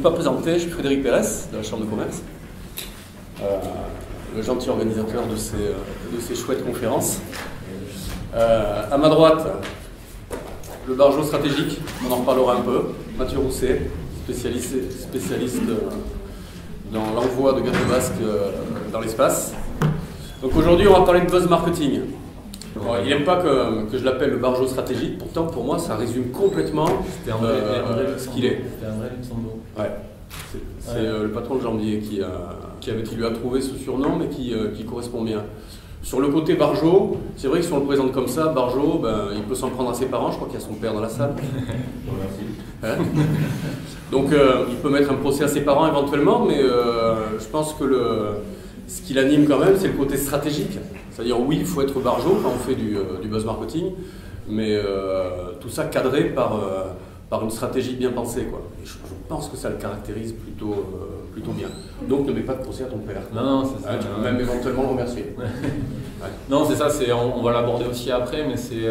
suis pas présenté, je suis Frédéric Pérez de la Chambre de commerce, le gentil organisateur de ces chouettes conférences. À ma droite, le bargeot stratégique, on en reparlera un peu, Mathieu Rousset, spécialiste dans l'envoi de gâteaux basques dans l'espace. Donc aujourd'hui, on va parler de buzz marketing. Alors, il n'aime pas que je l'appelle le bargeot stratégique, pourtant pour moi ça résume complètement ce qu'il est. C'était André Luxembourg. Ouais. C'est le patron de Jambier qui lui a trouvé ce surnom, mais qui correspond bien. Sur le côté bargeot, c'est vrai que si on le présente comme ça, bargeot, il peut s'en prendre à ses parents, je crois qu'il y a son père dans la salle. Hein? Donc il peut mettre un procès à ses parents éventuellement, mais je pense que ce qui l'anime quand même, c'est le côté stratégique. C'est-à-dire oui, il faut être bargeot quand on fait du buzz marketing, mais tout ça cadré par une stratégie bien pensée, quoi. Et je pense que ça le caractérise plutôt bien. Donc ne mets pas de procès à ton père. Non, c'est ça. Tu peux même éventuellement le remercier. Ouais. Non, c'est ça, on va l'aborder aussi après, mais c'est...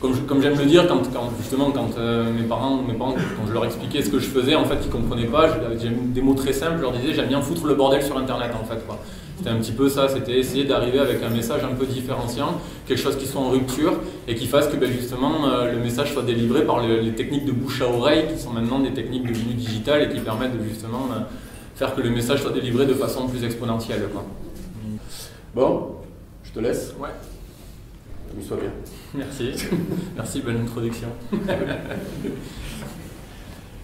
Comme j'aime le dire, quand mes parents, quand je leur expliquais ce que je faisais, en fait, ils ne comprenaient pas, j'ai des mots très simples, je leur disais, j'aime bien foutre le bordel sur Internet, en fait, quoi. C'était un petit peu ça, c'était essayer d'arriver avec un message un peu différenciant, quelque chose qui soit en rupture et qui fasse que justement le message soit délivré par les techniques de bouche à oreille qui sont maintenant des techniques devenues digitales et qui permettent de justement faire que le message soit délivré de façon plus exponentielle, quoi. Bon, je te laisse. Ouais. Amuse-toi bien. Merci. Merci, bonne introduction.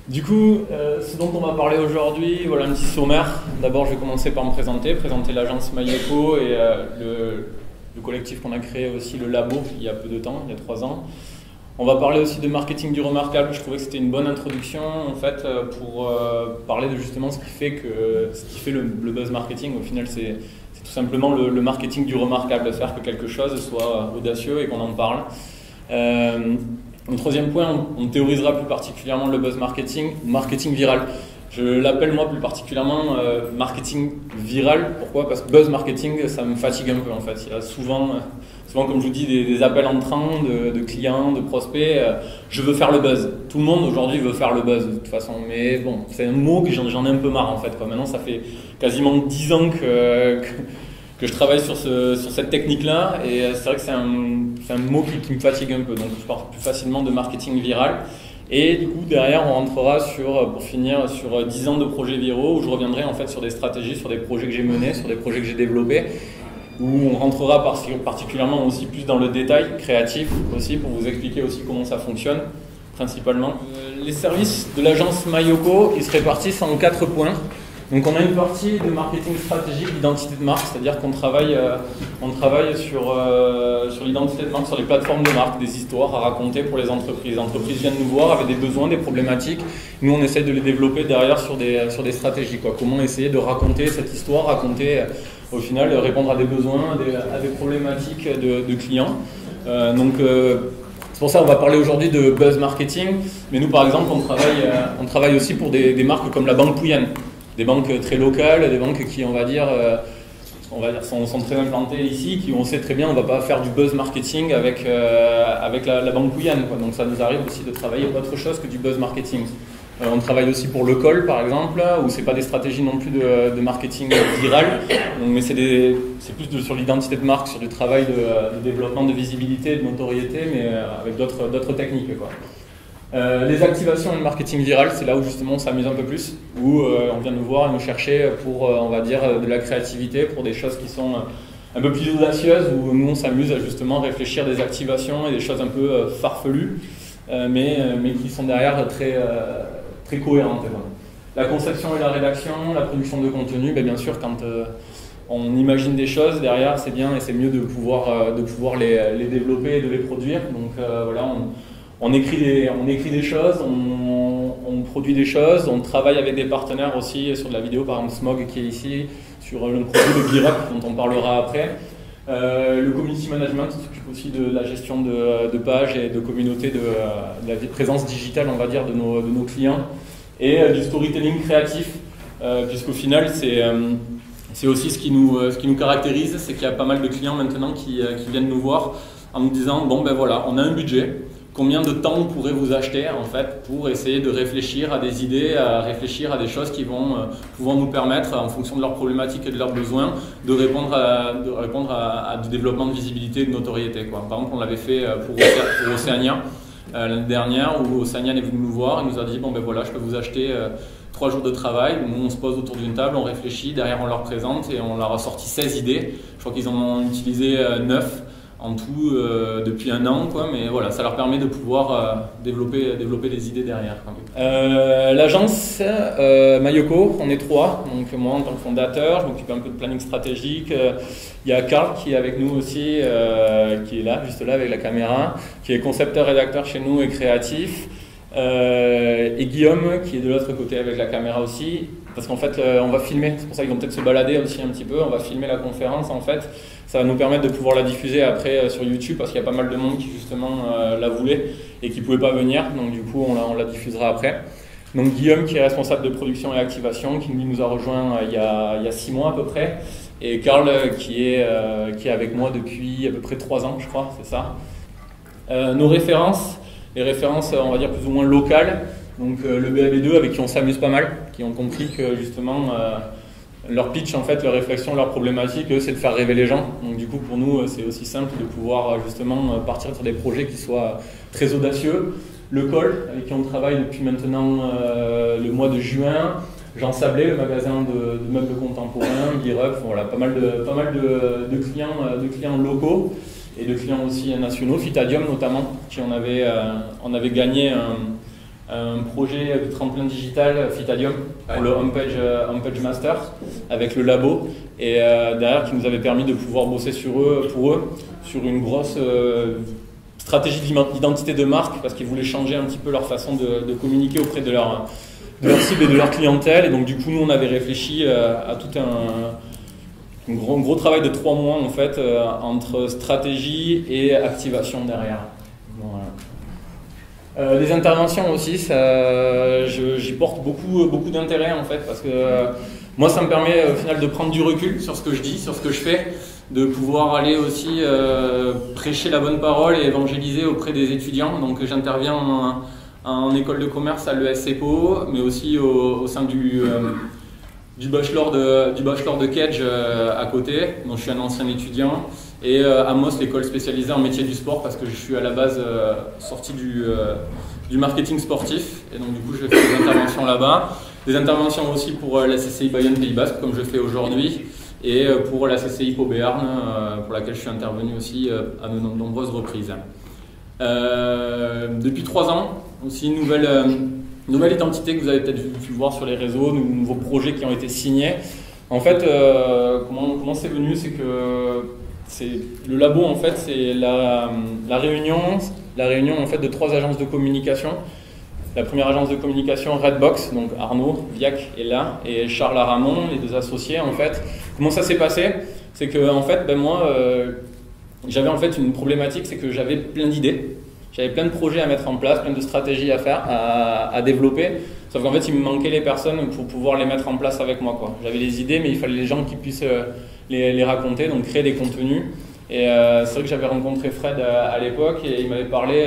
Du coup, ce dont on va parler aujourd'hui, voilà un petit sommaire. D'abord, je vais commencer par me présenter l'agence Mailleco et le collectif qu'on a créé aussi, le Labo, il y a peu de temps, il y a 3 ans. On va parler aussi de marketing du remarquable. Je trouvais que c'était une bonne introduction en fait pour parler de justement ce qui fait le buzz marketing. Au final, c'est tout simplement le marketing du remarquable, faire que quelque chose soit audacieux et qu'on en parle. Au troisième point, on théorisera plus particulièrement le buzz marketing viral. Je l'appelle moi plus particulièrement marketing viral. Pourquoi? Parce que buzz marketing, ça me fatigue un peu en fait. Il y a souvent comme je vous dis, des appels entrants de clients, de prospects. Je veux faire le buzz. Tout le monde aujourd'hui veut faire le buzz de toute façon. Mais bon, c'est un mot que j'en ai un peu marre en fait, quoi. Maintenant, ça fait quasiment 10 ans que je travaille sur cette technique-là, et c'est vrai que c'est un mot qui me fatigue un peu, donc je parle plus facilement de marketing viral. Et du coup, derrière, on rentrera pour finir sur 10 ans de projets viraux, où je reviendrai en fait sur des stratégies, sur des projets que j'ai menés, sur des projets que j'ai développés, où on rentrera particulièrement aussi plus dans le détail créatif aussi, pour vous expliquer aussi comment ça fonctionne, principalement. Les services de l'agence Mailleco, ils se répartissent en 4 points. Donc on a une partie de marketing stratégique, d'identité de marque, c'est-à-dire qu'on travaille sur l'identité de marque, sur les plateformes de marque, des histoires à raconter pour les entreprises. Les entreprises viennent nous voir avec des besoins, des problématiques. Nous, on essaie de les développer derrière sur des stratégies, quoi. Comment essayer de raconter cette histoire, au final, répondre à des besoins, à des problématiques de clients. C'est pour ça qu'on va parler aujourd'hui de buzz marketing. Mais nous, par exemple, on travaille aussi pour des marques comme la Banque Pouyanne. Des banques très locales, des banques qui, on va dire sont très implantées ici, qui on sait très bien, on ne va pas faire du buzz marketing avec la Banque Pouyanne, quoi. Donc ça nous arrive aussi de travailler autre chose que du buzz marketing. On travaille aussi pour le col, par exemple, où c'est pas des stratégies non plus de marketing viral, mais c'est plus sur l'identité de marque, sur du travail de développement de visibilité, de notoriété, mais avec d'autres techniques, quoi. Les activations et le marketing viral, c'est là où justement on s'amuse un peu plus, où on vient nous voir et nous chercher pour, on va dire, de la créativité, pour des choses qui sont un peu plus audacieuses, où nous on s'amuse à justement réfléchir des activations et des choses un peu farfelues, mais qui sont derrière très cohérentes. La conception et la rédaction, la production de contenu, bien sûr, quand on imagine des choses, derrière c'est bien et c'est mieux de pouvoir les développer et de les produire. Donc voilà, on écrit des choses, on produit des choses, on travaille avec des partenaires aussi sur de la vidéo, par exemple Smog qui est ici, sur le produit de GearUp dont on parlera après. Le community management s'occupe aussi de la gestion de pages et de communauté, de la présence digitale, on va dire, de nos clients, et du storytelling créatif, puisqu'au final c'est aussi ce qui nous caractérise, c'est qu'il y a pas mal de clients maintenant qui viennent nous voir en nous disant bon ben voilà, on a un budget combien de temps vous pourrez vous acheter en fait pour essayer de réfléchir à des idées, à réfléchir à des choses qui vont pouvoir nous permettre, en fonction de leurs problématiques et de leurs besoins, de répondre à du développement de visibilité et de notoriété, quoi. Par exemple, on l'avait fait pour Océania l'année dernière, où Océania est venu nous voir et nous a dit bon ben voilà, je peux vous acheter 3 jours de travail. Nous on se pose autour d'une table, on réfléchit, derrière on leur présente et on leur a sorti 16 idées. Je crois qu'ils en ont utilisé 9 en tout depuis 1 an, quoi, mais voilà, ça leur permet de pouvoir développer des idées derrière. L'agence Mayoko, on est 3, donc moi en tant que fondateur, je m'occupe un peu de planning stratégique. Il y a Karl qui est avec nous aussi, qui est là, juste là avec la caméra, qui est concepteur-rédacteur chez nous et créatif. Et Guillaume qui est de l'autre côté avec la caméra aussi, parce qu'en fait on va filmer, c'est pour ça qu'ils vont peut-être se balader aussi un petit peu, on va filmer la conférence en fait, ça va nous permettre de pouvoir la diffuser après sur YouTube, parce qu'il y a pas mal de monde qui justement la voulait et qui ne pouvait pas venir, donc du coup on la diffusera après. Donc Guillaume qui est responsable de production et activation, qui nous a rejoint il y a 6 mois à peu près, et Karl qui est avec moi depuis à peu près 3 ans je crois, c'est ça. Nos références, les références, on va dire, plus ou moins locales. Donc le BAB2 avec qui on s'amuse pas mal, qui ont compris que justement leur pitch, en fait, leur réflexion, leur problématique, c'est de faire rêver les gens. Donc du coup, pour nous, c'est aussi simple de pouvoir justement partir sur des projets qui soient très audacieux. Le Col, avec qui on travaille depuis maintenant le mois de juin. Jean Sablé, le magasin de meubles contemporains, Gear-Up, voilà, pas mal de clients locaux. Et de clients aussi nationaux, Fitadium notamment, qui on avait gagné un projet de tremplin digital Fitadium pour le Homepage Master avec le labo, et derrière qui nous avait permis de pouvoir bosser pour eux sur une grosse stratégie d'identité de marque, parce qu'ils voulaient changer un petit peu leur façon de communiquer auprès de leur cible et de leur clientèle. Et donc du coup nous on avait réfléchi à tout un gros travail de 3 mois en fait, entre stratégie et activation derrière. Voilà. Les interventions aussi, j'y porte beaucoup d'intérêt en fait, parce que moi ça me permet au final de prendre du recul sur ce que je dis, sur ce que je fais, de pouvoir aller aussi prêcher la bonne parole et évangéliser auprès des étudiants. Donc j'interviens en école de commerce à l'ESCPO, mais aussi au sein du bachelor de Kedge à côté, dont je suis un ancien étudiant, et Amos, l'école spécialisée en métier du sport, parce que je suis à la base sorti du marketing sportif, et donc du coup je fais des interventions là-bas, des interventions aussi pour la CCI Bayonne Pays Basque comme je fais aujourd'hui, et pour la CCI Pau Béarn, pour laquelle je suis intervenu aussi à de nombreuses reprises. Depuis 3 ans, aussi une nouvelle identité que vous avez peut-être pu voir sur les réseaux, de nouveaux projets qui ont été signés. En fait, comment c'est venu, c'est que le labo, en fait, c'est la réunion en fait de 3 agences de communication. La première agence de communication, Redbox, donc Arnaud Viac est là, et Charles Aramon, les 2 associés. En fait, comment ça s'est passé? C'est que en fait, moi, j'avais en fait une problématique, c'est que j'avais plein d'idées. J'avais plein de projets à mettre en place, plein de stratégies à faire, à développer. Sauf qu'en fait, il me manquait les personnes pour pouvoir les mettre en place avec moi, quoi. J'avais les idées, mais il fallait les gens qui puissent les raconter, donc créer des contenus. Et c'est vrai que j'avais rencontré Fred à l'époque, et il m'avait parlé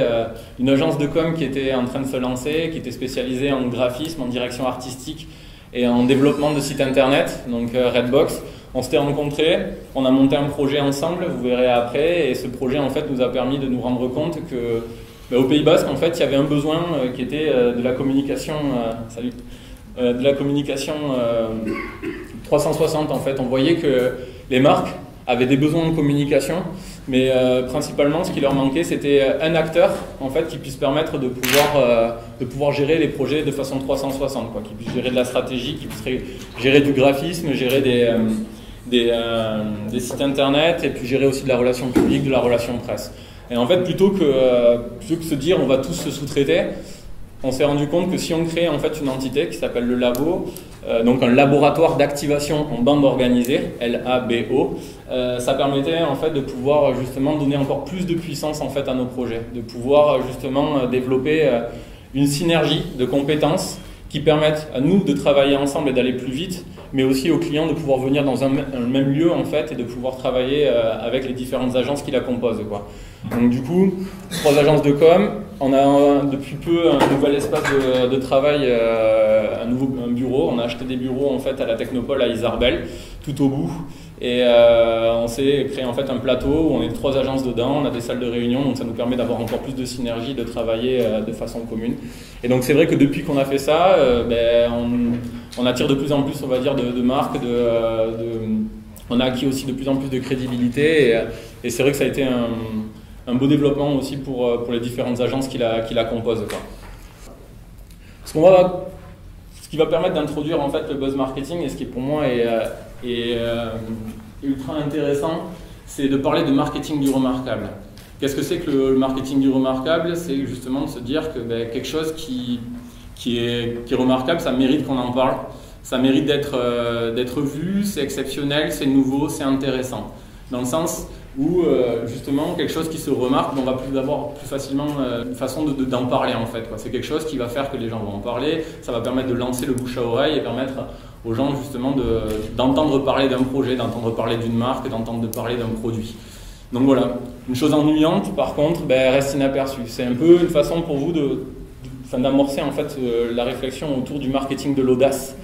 d'une agence de com qui était en train de se lancer, qui était spécialisée en graphisme, en direction artistique et en développement de sites internet, donc Redbox. On s'était rencontrés, on a monté un projet ensemble, vous verrez après, et ce projet en fait nous a permis de nous rendre compte que au Pays Basque en fait il y avait un besoin qui était de la communication, de la communication 360 en fait. On voyait que les marques avaient des besoins de communication, mais principalement ce qui leur manquait c'était un acteur en fait qui puisse permettre de pouvoir gérer les projets de façon 360, quoi, qui puisse gérer de la stratégie, qui puisse gérer du graphisme, gérer des sites internet, et puis gérer aussi de la relation publique, de la relation presse. Et en fait, plutôt que se dire on va tous se sous-traiter, on s'est rendu compte que si on crée en fait une entité qui s'appelle le Labo, donc un laboratoire d'activation en bande organisée, LABO, ça permettait en fait de pouvoir justement donner encore plus de puissance en fait à nos projets, de pouvoir justement développer une synergie de compétences qui permettent à nous de travailler ensemble et d'aller plus vite, mais aussi aux clients de pouvoir venir dans un même lieu en fait, et de pouvoir travailler avec les différentes agences qui la composent, quoi. Donc du coup, 3 agences de com, On a depuis peu un nouvel espace de travail, un bureau. On a acheté des bureaux en fait à la Technopole à Isarbel, tout au bout. Et on s'est créé en fait un plateau où on est 3 agences dedans, on a des salles de réunion, donc ça nous permet d'avoir encore plus de synergie, de travailler de façon commune. Et donc c'est vrai que depuis qu'on a fait ça, on attire de plus en plus, on va dire, de marques, on a acquis aussi de plus en plus de crédibilité. Et c'est vrai que ça a été un beau développement aussi pour les différentes agences qui la composent, quoi. Ce qui va permettre d'introduire en fait le buzz marketing, et ce qui pour moi est ultra intéressant, c'est de parler de marketing du remarquable. Qu'est-ce que c'est que le marketing du remarquable? C'est justement de se dire que quelque chose qui est remarquable, ça mérite qu'on en parle, ça mérite d'être vu, c'est exceptionnel, c'est nouveau, c'est intéressant. Dans le sens où justement quelque chose qui se remarque, on va avoir plus facilement une façon d'en parler en fait, quoi. C'est quelque chose qui va faire que les gens vont en parler, ça va permettre de lancer le bouche à oreille et permettre aux gens justement d'entendre parler d'un projet, d'entendre parler d'une marque, d'entendre parler d'un produit. Donc voilà, une chose ennuyante par contre reste inaperçue. C'est un peu une façon pour vous d'amorcer en fait la réflexion autour du marketing de l'audace.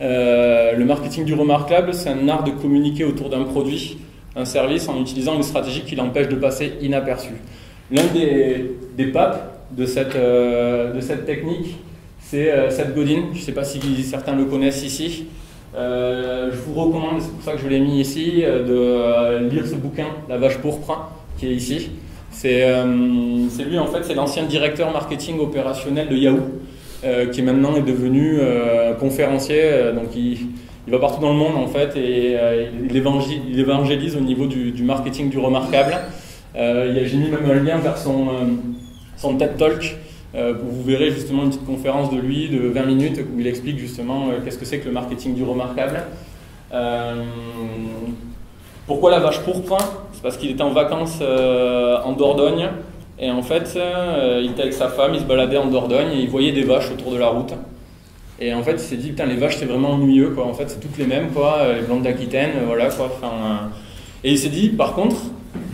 Le marketing du remarquable, c'est un art de communiquer autour d'un produit, un service, en utilisant une stratégie qui l'empêche de passer inaperçu. L'un des papes de cette technique, c'est Seth Godin. Je ne sais pas si certains le connaissent ici. Je vous recommande, c'est pour ça que je l'ai mis ici, de lire ce bouquin, La vache pourpre, qui est ici. C'est lui en fait, c'est l'ancien directeur marketing opérationnel de Yahoo, qui maintenant est devenu conférencier. Donc il va partout dans le monde en fait et il évangélise au niveau du marketing du remarquable. J'ai mis même un lien vers son TED Talk. Vous verrez justement une petite conférence de lui de 20 minutes où il explique justement qu'est-ce que c'est que le marketing du remarquable. Pourquoi la vache pourpre? C'est parce qu'il était en vacances en Dordogne et en fait il était avec sa femme, il se baladait en Dordogne et il voyait des vaches autour de la route. Et en fait il s'est dit putain, les vaches c'est vraiment ennuyeux quoi. En fait c'est toutes les mêmes quoi, les blondes d'Aquitaine, voilà quoi. Et il s'est dit par contre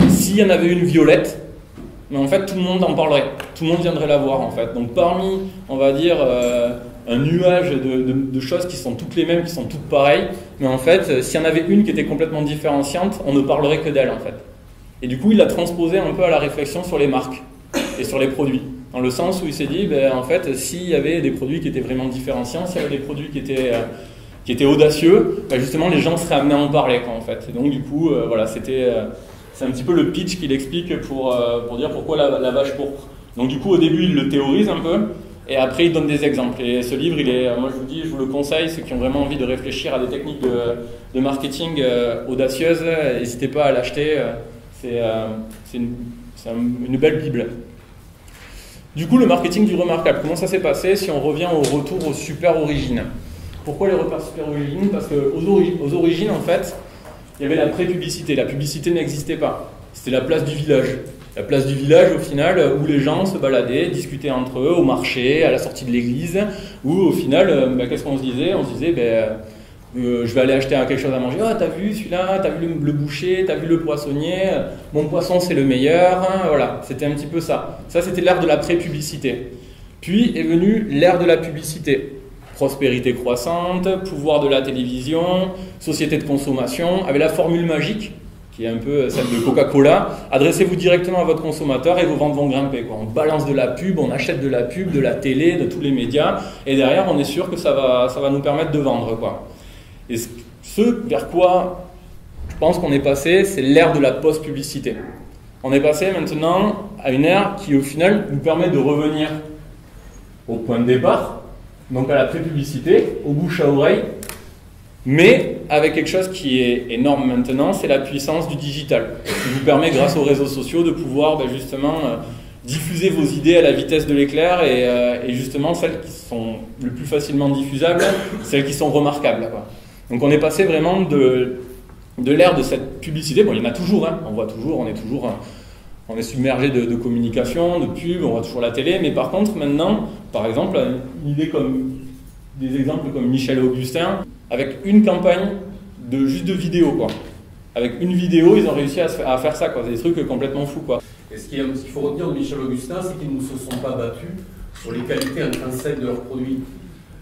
s'il y en avait une violette, mais en fait tout le monde en parlerait, tout le monde viendrait la voir en fait. Donc parmi, on va dire, un nuage de choses qui sont toutes les mêmes, qui sont toutes pareilles, mais en fait, s'il y en avait une qui était complètement différenciante, on ne parlerait que d'elle en fait. Et du coup, il l'a transposé un peu à la réflexion sur les marques et sur les produits. Dans le sens où il s'est dit, en fait, s'il y avait des produits qui étaient vraiment différenciants, s'il y avait des produits qui étaient audacieux, justement les gens seraient amenés à en parler quoi, en fait. Et donc du coup, voilà, c'est un petit peu le pitch qu'il explique pour dire pourquoi la vache pourpre. Donc du coup, au début, il le théorise un peu, et après, il donne des exemples. Et ce livre, moi je vous le conseille, ceux qui ont vraiment envie de réfléchir à des techniques de marketing audacieuses, n'hésitez pas à l'acheter, c'est une belle bible. Du coup, le marketing du remarquable, comment ça s'est passé si on revient au retour aux super origines? Pourquoi les repères super origines? Parce qu'aux origines, en fait, il y avait la pré-publicité. La publicité n'existait pas. C'était la place du village. La place du village, au final, où les gens se baladaient, discutaient entre eux, au marché, à la sortie de l'église, où au final, qu'est-ce qu'on se disait? On se disait, je vais aller acheter quelque chose à manger. Ah, t'as vu celui-là, t'as vu le boucher, t'as vu le poissonnier, mon poisson c'est le meilleur. Hein, voilà, c'était un petit peu ça. Ça, c'était l'ère de la pré-publicité. Puis est venue l'ère de la publicité. Prospérité croissante, pouvoir de la télévision, société de consommation, avec la formule magique, qui est un peu celle de Coca-Cola, adressez-vous directement à votre consommateur et vos ventes vont grimper, quoi. On balance de la pub, on achète de la pub, de la télé, de tous les médias, et derrière on est sûr que ça va nous permettre de vendre, quoi. Et ce vers quoi je pense qu'on est passé, c'est l'ère de la post-publicité. On est passé maintenant à une ère qui au final nous permet de revenir au point de départ, donc à la pré-publicité, au bouche à oreille, mais avec quelque chose qui est énorme maintenant, c'est la puissance du digital, qui vous permet grâce aux réseaux sociaux de pouvoir justement diffuser vos idées à la vitesse de l'éclair et justement celles qui sont le plus facilement diffusables, celles qui sont remarquables, quoi. Donc on est passé vraiment de l'ère de cette publicité, bon il y en a toujours, hein, on voit toujours, on est submergé de communication, de pub, on voit toujours la télé, mais par contre maintenant, par exemple, des exemples comme Michel Augustin, avec une campagne juste de vidéo, quoi. avec une vidéo, ils ont réussi à faire ça, quoi. Des trucs complètement fous, quoi. Et ce qu'il faut retenir de Michel Augustin, c'est qu'ils ne se sont pas battus sur les qualités intrinsèques de leurs produits.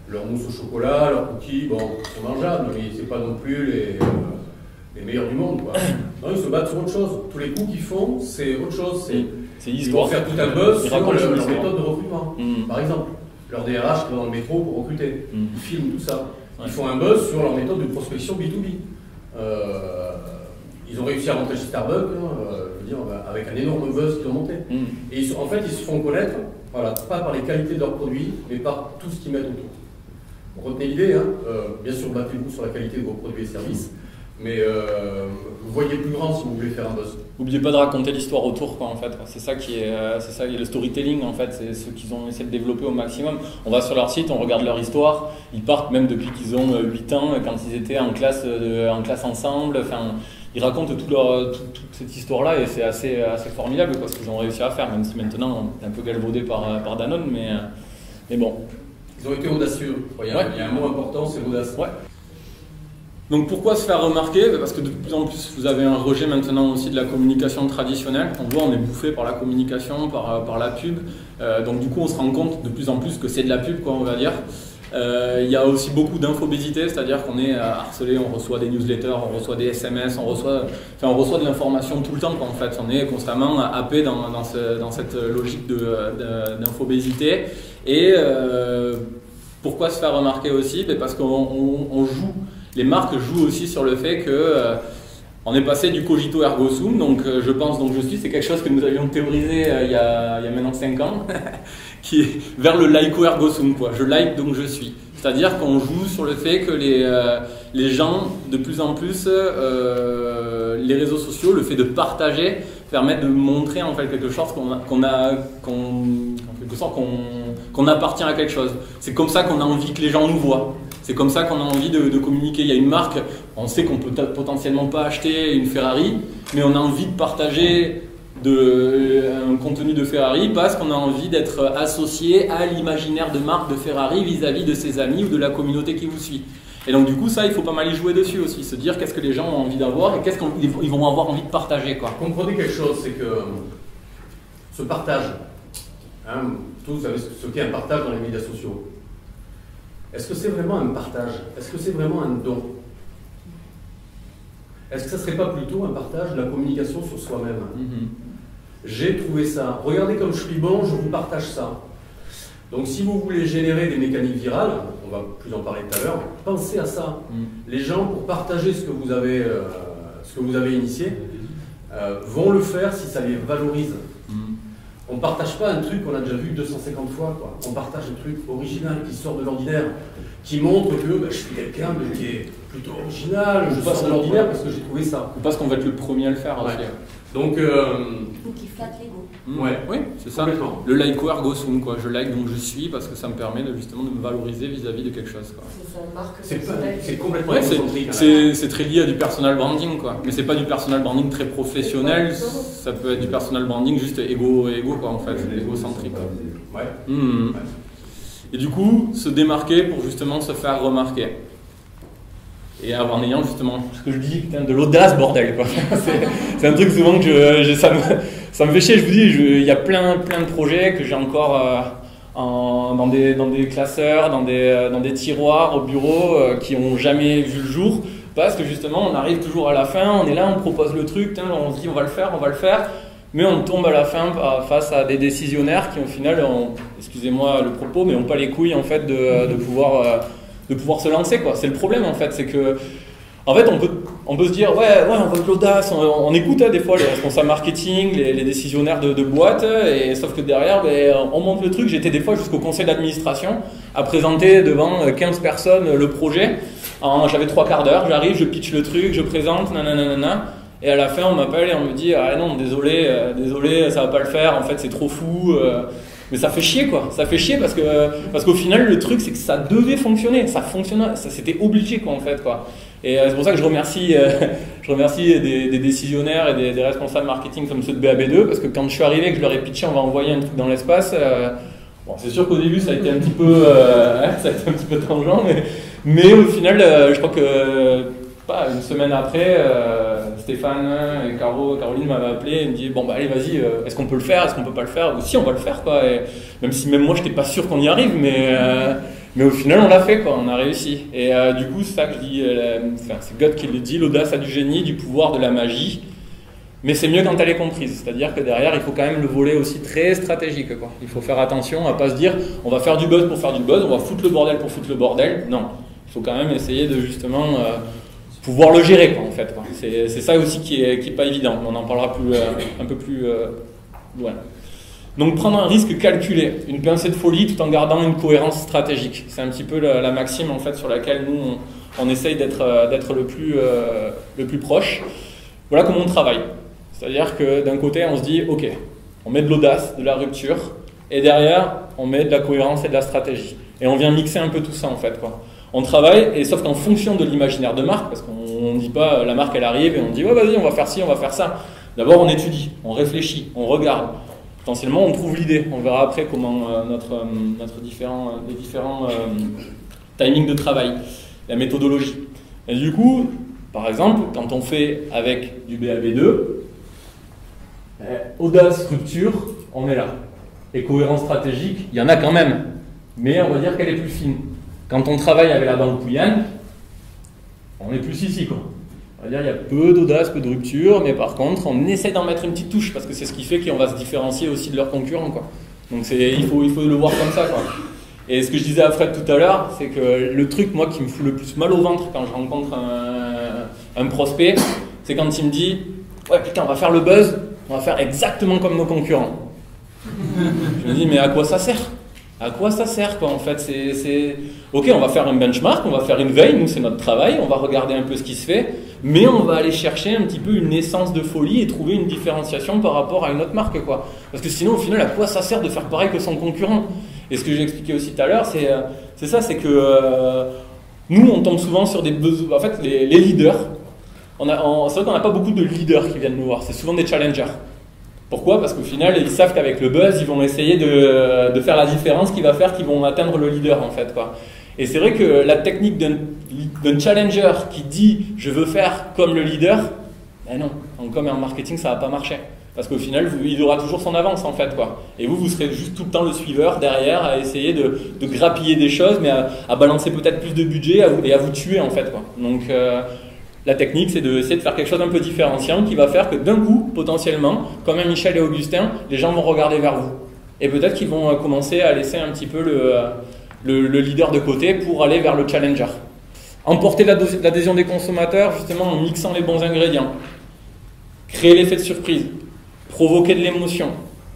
Leur mousse au chocolat, leurs cookies, bon, sont mangeables, mais c'est pas non plus les meilleurs du monde, quoi. Non, ils se battent sur autre chose. Tous les coups qu'ils font, c'est autre chose. Ils vont faire tout un buzz sur leur méthode de recrutement. Par exemple, leur DRH qui va dans le métro pour recruter. Ils filment tout ça. Ils font un buzz sur leur méthode de prospection B2B. Ils ont réussi à rentrer chez Starbucks, je veux dire, avec un énorme buzz qu'ils ont monté. Et en fait, ils se font connaître, voilà, pas par les qualités de leurs produits, mais par tout ce qu'ils mettent autour. Retenez l'idée, hein, bien sûr, battez-vous sur la qualité de vos produits et services, mais vous voyez plus grand si vous voulez faire un buzz. N'oubliez pas de raconter l'histoire autour, quoi, en fait. C'est ça qui est le storytelling, en fait. C'est ce qu'ils ont essayé de développer au maximum. On va sur leur site, on regarde leur histoire. Ils partent même depuis qu'ils ont 8 ans, quand ils étaient en classe ensemble. Enfin, ils racontent toute cette histoire-là et c'est assez formidable, quoi, ce qu'ils ont réussi à faire, même si maintenant on est un peu galvaudé par Danone, mais bon. Ils ont été audacieux. Il y a un mot important, c'est l'audace. Ouais. Donc pourquoi se faire remarquer? Parce que de plus en plus vous avez un rejet maintenant aussi de la communication traditionnelle. On voit, on est bouffé par la communication, par la pub. Donc du coup on se rend compte de plus en plus que c'est de la pub, quoi, on va dire. Il y a aussi beaucoup d'infobésité, c'est-à-dire qu'on est harcelé, on reçoit des newsletters, on reçoit des SMS, on reçoit de l'information tout le temps, quoi, en fait. On est constamment happé dans cette logique d'infobésité. Et pourquoi se faire remarquer aussi? Parce qu'on joue. Les marques jouent aussi sur le fait que on est passé du cogito ergo sum, donc je pense donc je suis, c'est quelque chose que nous avions théorisé il y a maintenant 5 ans, qui est vers le laïco ergo sum, quoi. Je like donc je suis. C'est-à-dire qu'on joue sur le fait que les gens, de plus en plus, les réseaux sociaux, le fait de partager, permettent de montrer en fait quelque chose qu'on appartient à quelque chose. C'est comme ça qu'on a envie que les gens nous voient. C'est comme ça qu'on a envie de communiquer. Il y a une marque, on sait qu'on peut potentiellement pas acheter une Ferrari, mais on a envie de partager un contenu de Ferrari parce qu'on a envie d'être associé à l'imaginaire de marque de Ferrari vis-à-vis de ses amis ou de la communauté qui vous suit. Et donc du coup, ça, il faut pas mal y jouer dessus aussi, se dire qu'est-ce que les gens ont envie d'avoir et qu'est-ce qu'ils vont avoir envie de partager, quoi. Comprenez quelque chose, c'est que ce partage, hein, tous vous savez ce qu'est un partage dans les médias sociaux. Est-ce que c'est vraiment un partage? Est-ce que c'est vraiment un don? Est-ce que ça ne serait pas plutôt un partage de la communication sur soi-même? J'ai trouvé ça. Regardez comme je suis bon, je vous partage ça. Donc si vous voulez générer des mécaniques virales, on va plus en parler tout à l'heure, pensez à ça. Les gens, pour partager ce que vous avez initié, vont le faire si ça les valorise. On ne partage pas un truc qu'on a déjà vu 250 fois, quoi. On partage un truc original qui sort de l'ordinaire, qui montre que je suis quelqu'un qui est plutôt original, je sors de l'ordinaire parce que j'ai trouvé ça. Ou parce qu'on va être le premier à le faire, ouais. Aussi. Donc, ou qui flatte l'ego. Ouais. Oui, c'est ça. Le laïco ergo sum, quoi. Je like donc je suis parce que ça me permet justement de me valoriser vis-à-vis de quelque chose, quoi. C'est complètement égocentrique. C'est très lié à du personal branding, quoi. Mais c'est pas du personal branding très professionnel. Ça peut être du personal branding juste égo quoi, en fait, égocentrique. Ouais. Et du coup, se démarquer pour justement se faire remarquer. Et en ayant justement, ce que je dis, putain, de l'audace, bordel, quoi. C'est un truc souvent que ça me fait chier. Je vous dis, il y a plein de projets que j'ai encore dans des classeurs, dans des tiroirs au bureau qui n'ont jamais vu le jour. Parce que justement, on arrive toujours à la fin, on est là, on propose le truc, on se dit on va le faire. Mais on tombe à la fin face à des décisionnaires qui au final, excusez-moi le propos, mais n'ont pas les couilles en fait de pouvoir se lancer, quoi. C'est le problème en fait, c'est que en fait on peut se dire ouais on veut de l'audace, on écoute des fois les responsables marketing, les décisionnaires de boîtes, et sauf que derrière on monte le truc. J'étais des fois jusqu'au conseil d'administration à présenter devant 15 personnes le projet. J'avais 3 quarts d'heure, j'arrive, je pitch le truc, je présente, nanana. Et à la fin, on m'appelle et on me dit « Ah non, désolé, ça va pas le faire, en fait c'est trop fou. » Mais ça fait chier, quoi. Ça fait chier parce qu'au final, le truc, c'est que ça devait fonctionner. Ça fonctionnait, c'était obligé, quoi, en fait, quoi. Et c'est pour ça que je remercie des décisionnaires et des responsables marketing comme ceux de BAB2, parce que quand je suis arrivé et que je leur ai pitché, on va envoyer un truc dans l'espace, bon, c'est sûr qu'au début, ça a été un petit peu tangent, mais au final, je crois que pas une semaine après, Stéphane et Caroline m'avaient appelé et me disaient bon bah allez vas-y, est-ce qu'on peut le faire, est-ce qu'on peut pas le faire, ou si on va le faire quoi, et même si même moi j'étais pas sûr qu'on y arrive, mais au final on l'a fait quoi, on a réussi. Et du coup c'est ça que je dis, c'est God qui le dit, l'audace a du génie, du pouvoir, de la magie, mais c'est mieux quand elle est comprise, c'est-à-dire que derrière il faut quand même le volet aussi très stratégique quoi. Il faut faire attention à pas se dire on va faire du buzz pour faire du buzz, on va foutre le bordel pour foutre le bordel, non, il faut quand même essayer de justement pouvoir le gérer quoi, en fait quoi. C'est ça aussi qui est pas évident, on en parlera un peu plus loin. Donc prendre un risque calculé, une pincée de folie tout en gardant une cohérence stratégique, c'est un petit peu la maxime en fait sur laquelle nous on essaye d'être le plus proche. Voilà comment on travaille, c'est-à-dire que d'un côté on se dit ok, on met de l'audace, de la rupture, et derrière on met de la cohérence et de la stratégie, et on vient mixer un peu tout ça en fait quoi. On travaille, et sauf qu'en fonction de l'imaginaire de marque, parce qu'on ne dit pas la marque elle arrive et on dit ouais vas-y on va faire ci, on va faire ça. D'abord on étudie, on réfléchit, on regarde. Potentiellement on trouve l'idée. On verra après comment les différents timings de travail, la méthodologie. Et du coup, par exemple, quand on fait avec du BAB2, audace, rupture, on est là. Et cohérence stratégique, il y en a quand même, mais on va dire qu'elle est plus fine. Quand on travaille avec la banque Pouyanné, on est plus ici quoi. On va dire il y a peu d'audace, peu de rupture, mais par contre on essaie d'en mettre une petite touche parce que c'est ce qui fait qu'on va se différencier aussi de leurs concurrents quoi. Donc il faut le voir comme ça quoi. Et ce que je disais à Fred tout à l'heure, c'est que le truc moi qui me fout le plus mal au ventre quand je rencontre un prospect, c'est quand il me dit ouais putain on va faire le buzz, on va faire exactement comme nos concurrents. Je me dis mais à quoi ça sert ? À quoi ça sert quoi en fait c'est... Ok, on va faire un benchmark, on va faire une veille, nous c'est notre travail, on va regarder un peu ce qui se fait, mais on va aller chercher un petit peu une essence de folie et trouver une différenciation par rapport à une autre marque quoi. Parce que sinon au final à quoi ça sert de faire pareil que son concurrent? Et ce que j'ai expliqué aussi tout à l'heure, c'est ça, c'est que nous on tombe souvent sur des besoins, en fait les leaders, c'est vrai qu'on n'a pas beaucoup de leaders qui viennent nous voir, c'est souvent des challengers. Pourquoi ? Parce qu'au final, ils savent qu'avec le buzz, ils vont essayer de faire la différence qui va faire qu'ils vont atteindre le leader en fait quoi. Et c'est vrai que la technique d'un challenger qui dit « je veux faire comme le leader », ben non, en com et en marketing, ça va pas marcher. Parce qu'au final, il aura toujours son avance en fait quoi. Et vous serez juste tout le temps le suiveur derrière à essayer de grappiller des choses, mais à balancer peut-être plus de budget et à vous tuer en fait quoi. Donc la technique, c'est d'essayer de faire quelque chose d'un peu différenciant qui va faire que d'un coup, potentiellement, comme un Michel et Augustin, les gens vont regarder vers vous. Et peut-être qu'ils vont commencer à laisser un petit peu le leader de côté pour aller vers le challenger. Emporter l'adhésion des consommateurs, justement, en mixant les bons ingrédients. Créer l'effet de surprise. Provoquer de l'émotion.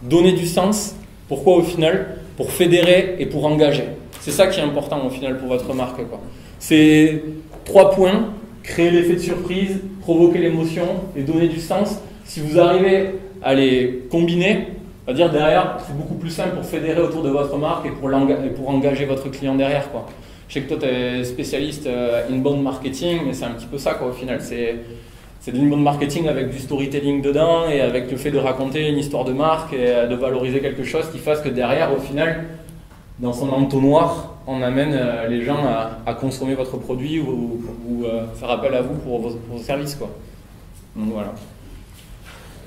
Donner du sens. Pourquoi au final ? Pour fédérer et pour engager. C'est ça qui est important au final pour votre marque, quoi. C'est 3 points. Créer l'effet de surprise, provoquer l'émotion et donner du sens. Si vous arrivez à les combiner, on va dire derrière, c'est beaucoup plus simple pour fédérer autour de votre marque et pour engager votre client derrière, quoi. Je sais que toi, tu es spécialiste inbound marketing, mais c'est un petit peu ça, quoi, au final. C'est de l'inbound marketing avec du storytelling dedans et avec le fait de raconter une histoire de marque et de valoriser quelque chose qui fasse que derrière, au final, dans son entonnoir, on amène les gens à consommer votre produit ou faire appel à vous pour vos services, quoi. Donc voilà.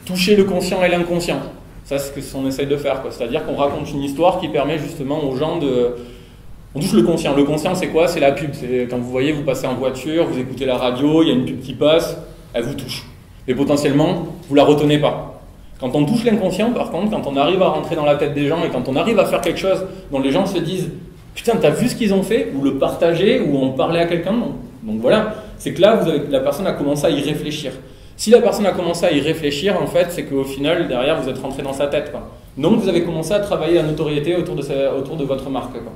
Toucher le conscient et l'inconscient. Ça, c'est ce qu'on essaye de faire, quoi. C'est-à-dire qu'on raconte une histoire qui permet justement aux gens de... On touche le conscient. Le conscient, c'est quoi ? C'est la pub. C'est quand vous voyez, vous passez en voiture, vous écoutez la radio, il y a une pub qui passe, elle vous touche. Et potentiellement, vous la retenez pas. Quand on touche l'inconscient, par contre, quand on arrive à rentrer dans la tête des gens et quand on arrive à faire quelque chose dont les gens se disent « Putain, t'as vu ce qu'ils ont fait ?» ou le partager ou en parler à quelqu'un. Donc voilà, c'est que là, la personne a commencé à y réfléchir. Si la personne a commencé à y réfléchir, en fait, c'est qu'au final, derrière, vous êtes rentré dans sa tête, quoi. Donc vous avez commencé à travailler la notoriété autour de votre marque, quoi.